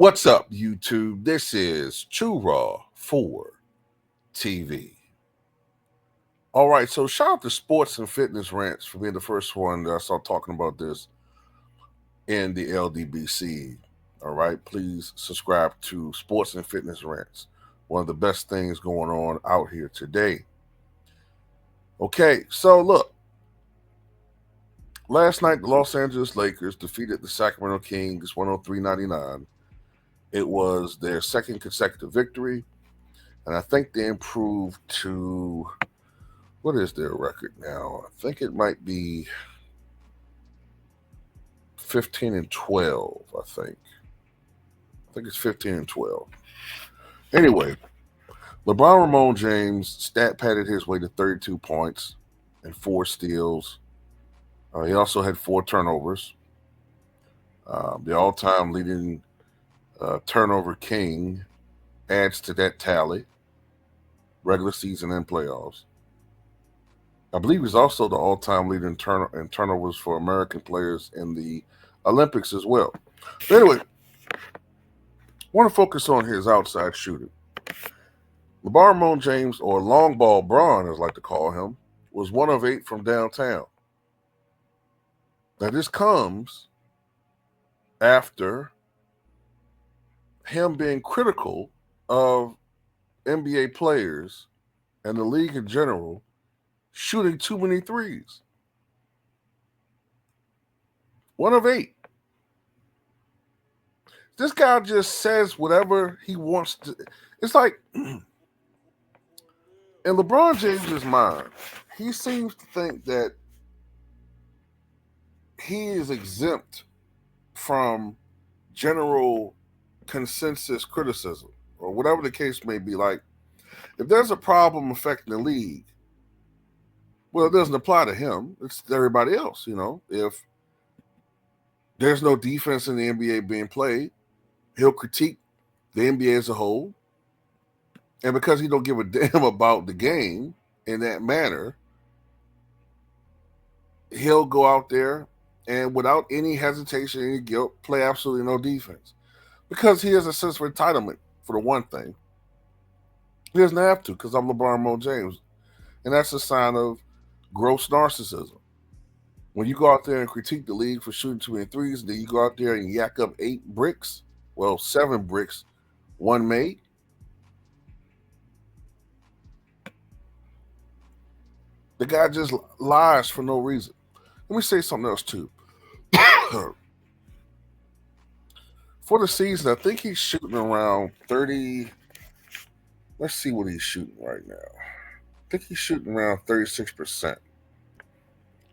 What's up, YouTube? This is Too Raw for TV. All right, so shout out to Sports and Fitness Rants for being the first one that I saw talking about this in the LDBC. All right, please subscribe to Sports and Fitness Rants. One of the best things going on out here today. Okay, so look. Last night, the Los Angeles Lakers defeated the Sacramento Kings 103-99. It was their second consecutive victory, and I think they improved to, what is their record now? I think it might be 15-12, I think it's 15-12. Anyway, LeBron Ramon James stat padded his way to 32 points and 4 steals. He also had 4 turnovers. The all-time leading turnover king adds to that tally, regular season and playoffs. I believe he's also the all-time leader in turnovers for American players in the Olympics as well. But anyway, I want to focus on his outside shooting. LeBron Ramon James, or Longball Bron, as I like to call him, was 1 of 8 from downtown. Now, this comes after him being critical of NBA players and the league in general shooting too many threes. 1 of 8. This guy just says whatever he wants to. It's like, in LeBron James's mind, he seems to think that he is exempt from general consensus criticism, or whatever the case may be. Like, if there's a problem affecting the league, well, it doesn't apply to him. It's to everybody else, If there's no defense in the NBA being played, he'll critique the NBA as a whole. And because he don't give a damn about the game in that manner, he'll go out there and without any hesitation, any guilt, play absolutely no defense. Because he has a sense of entitlement, for the one thing. He doesn't have to, because I'm LeBron Ramon James. And that's a sign of gross narcissism. When you go out there and critique the league for shooting too many threes, then you go out there and yak up 8 bricks, 7 bricks, 1 made. The guy just lies for no reason. Let me say something else, too. For the season, I think he's shooting around 30. Let's see what he's shooting right now. I think he's shooting around 36%.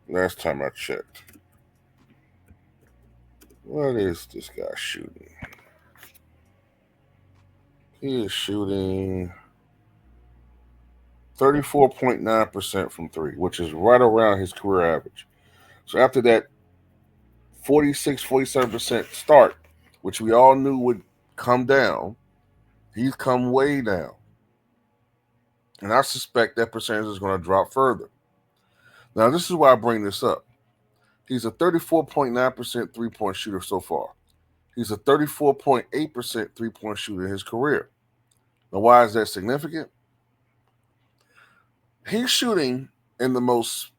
Last time I checked. What is this guy shooting? He is shooting 34.9% from 3, which is right around his career average. So after that 47% start, which we all knew would come down, he's come way down. And I suspect that percentage is going to drop further. Now, this is why I bring this up. He's a 34.9% three-point shooter so far. He's a 34.8% three-point shooter in his career. Now, why is that significant? He's shooting in the most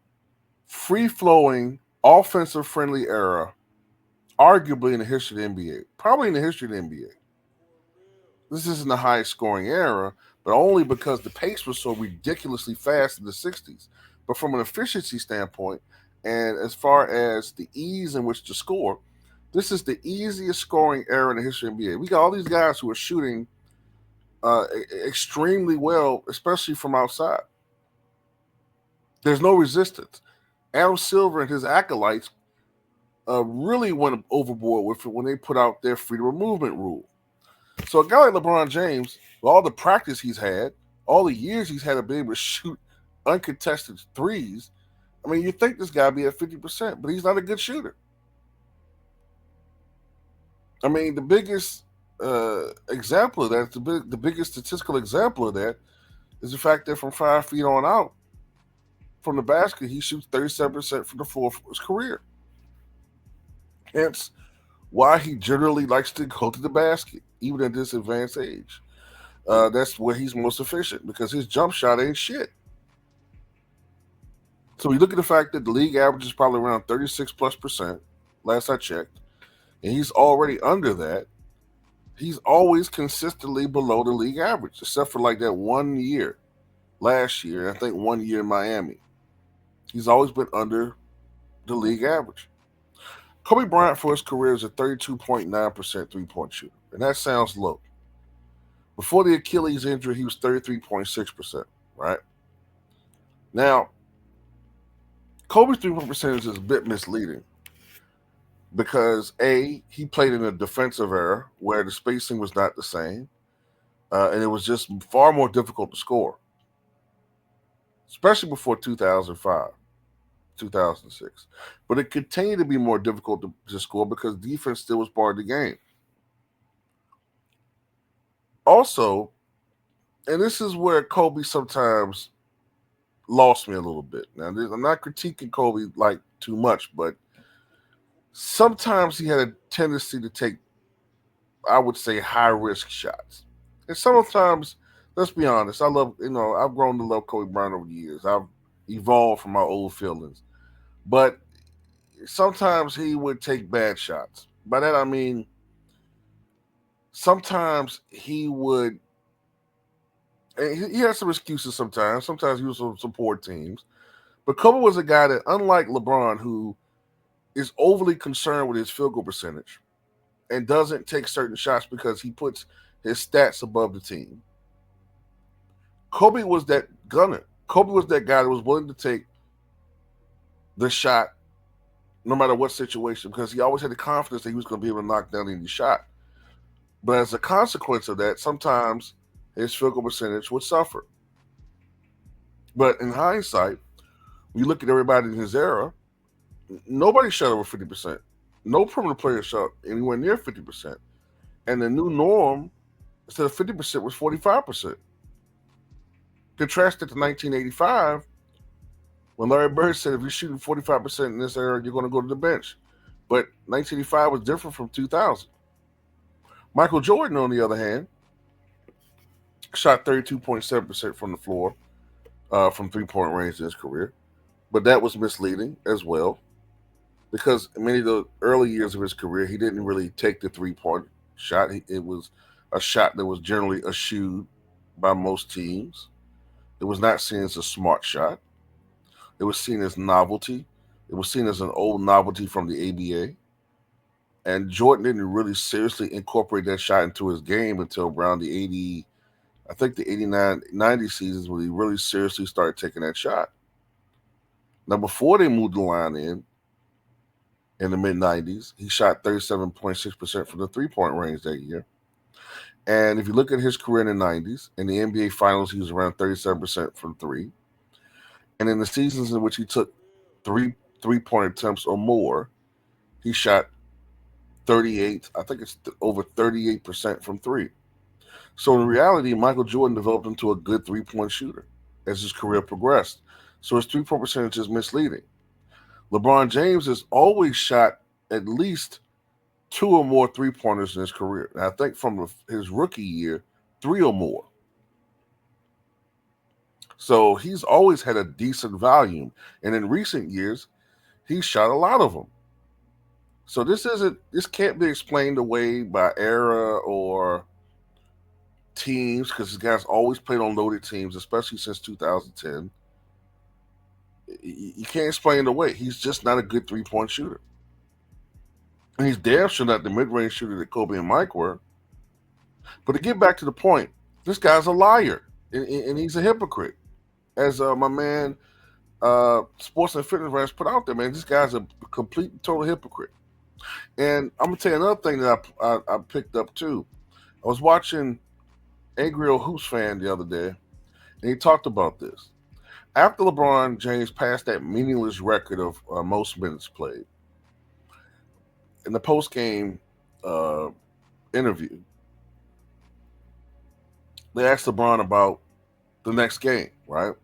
free-flowing, offensive-friendly era, arguably in the history of the NBA. Probably in the history of the NBA. This isn't the highest scoring era, but only because the pace was so ridiculously fast in the 60s. But from an efficiency standpoint, and as far as the ease in which to score, this is the easiest scoring era in the history of the NBA. We got all these guys who are shooting extremely well, especially from outside. There's no resistance. Adam Silver and his acolytes really went overboard with it when they put out their freedom of movement rule. So a guy like LeBron James, with all the practice he's had, all the years he's had to be able to shoot uncontested threes, I mean, you think this guy be at 50%, but he's not a good shooter. I mean, the biggest example of that, the biggest statistical example of that is the fact that from 5 feet on out, from the basket, he shoots 37% from the floor for his career. Hence, why he generally likes to go to the basket, even at this advanced age. That's where he's most efficient because his jump shot ain't shit. So we look at the fact that the league average is probably around 36+%, last I checked, and he's already under that. He's always consistently below the league average, except for like that 1 year last year. I think 1 year in Miami. He's always been under the league average. Kobe Bryant for his career is a 32.9% three-point shooter, and that sounds low. Before the Achilles injury, he was 33.6%, right? Now, Kobe's three-point percentage is a bit misleading because A, he played in a defensive era where the spacing was not the same, and it was just far more difficult to score, especially before 2005, 2006. But it continued to be more difficult to score because defense still was part of the game. Also, and this is where Kobe sometimes lost me a little bit. Now, I'm not critiquing Kobe like too much, but sometimes he had a tendency to take, I would say, high risk shots. And sometimes, let's be honest, I've grown to love Kobe Bryant over the years. I've evolved from my old feelings. But sometimes he would take bad shots. By that I mean, sometimes he would, and he had some excuses sometimes. Sometimes he was support teams. But Kobe was a guy that, unlike LeBron, who is overly concerned with his field goal percentage and doesn't take certain shots because he puts his stats above the team. Kobe was that gunner. Kobe was that guy that was willing to take the shot no matter what situation because he always had the confidence that he was going to be able to knock down any shot. But as a consequence of that, sometimes his field goal percentage would suffer. But in hindsight, when you look at everybody in his era, nobody shot over 50%. No perimeter player shot anywhere near 50%. And the new norm, instead of 50%, was 45%. Contrast it to 1985, when Larry Bird said, if you're shooting 45% in this era, you're going to go to the bench. But 1985 was different from 2000. Michael Jordan, on the other hand, shot 32.7% from the floor from three-point range in his career. But that was misleading as well because many of the early years of his career, he didn't really take the three-point shot. It was a shot that was generally eschewed by most teams. It was not seen as a smart shot. It was seen as novelty. It was seen as an old novelty from the ABA. And Jordan didn't really seriously incorporate that shot into his game until around the 80, I think the 89, 90 seasons when he really seriously started taking that shot. Now, before they moved the line in the mid-90s, he shot 37.6% from the three-point range that year. And if you look at his career in the 90s, in the NBA Finals, he was around 37% from three. And in the seasons in which he took three-point attempts or more, he shot 38, I think it's over 38% from three. So in reality, Michael Jordan developed into a good three-point shooter as his career progressed. So his three-point percentage is misleading. LeBron James has always shot at least two or more three-pointers in his career. And I think from his rookie year, three or more. So he's always had a decent volume. And in recent years, he's shot a lot of them. So this can't be explained away by era or teams because this guy's always played on loaded teams, especially since 2010. You can't explain it away. He's just not a good three-point shooter. And he's damn sure not the mid-range shooter that Kobe and Mike were. But to get back to the point, this guy's a liar, and he's a hypocrite. As my man, Sports and Fitness Rants put out there, man, this guy's a complete and total hypocrite. And I'm going to tell you another thing that I picked up, too. I was watching Angry Old Hoops Fan the other day, and he talked about this. After LeBron James passed that meaningless record of most minutes played, in the post-game interview, they asked LeBron about the next game, right?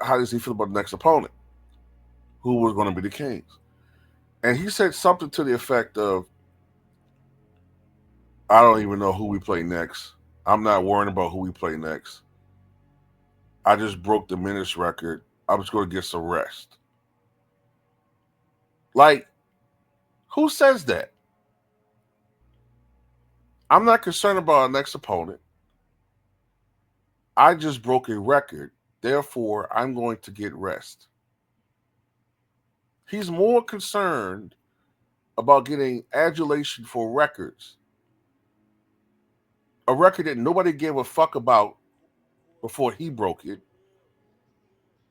How does he feel about the next opponent? Who was going to be the Kings? And he said something to the effect of, I don't even know who we play next. I'm not worrying about who we play next. I just broke the minutes record. I'm just going to get some rest. Like, who says that? I'm not concerned about our next opponent. I just broke a record. Therefore, I'm going to get rest. He's more concerned about getting adulation for records. A record that nobody gave a fuck about before he broke it.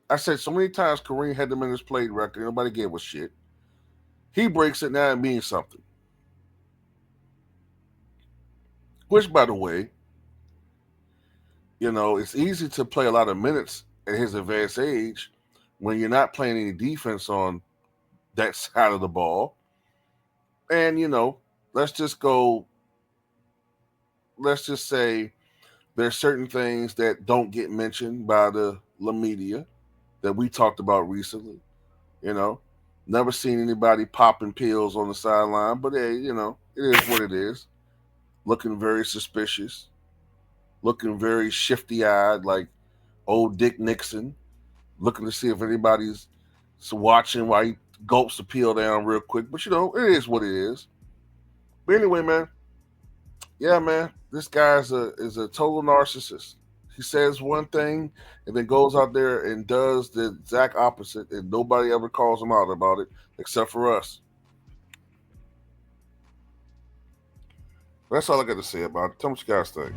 I said so many times Kareem had the minutes played record. Nobody gave a shit. He breaks it, now it means something. Which, by the way, it's easy to play a lot of minutes at his advanced age when you're not playing any defense on that side of the ball. And, let's just say there's certain things that don't get mentioned by the media that we talked about recently. Never seen anybody popping pills on the sideline, but hey, it is what it is. Looking very suspicious, looking very shifty-eyed, like old Dick Nixon, looking to see if anybody's watching while he gulps the pill down real quick. But it is what it is. But anyway, man, yeah, man, this guy is a total narcissist. He says one thing and then goes out there and does the exact opposite, and nobody ever calls him out about it except for us. That's all I got to say about it. Tell me what you guys think.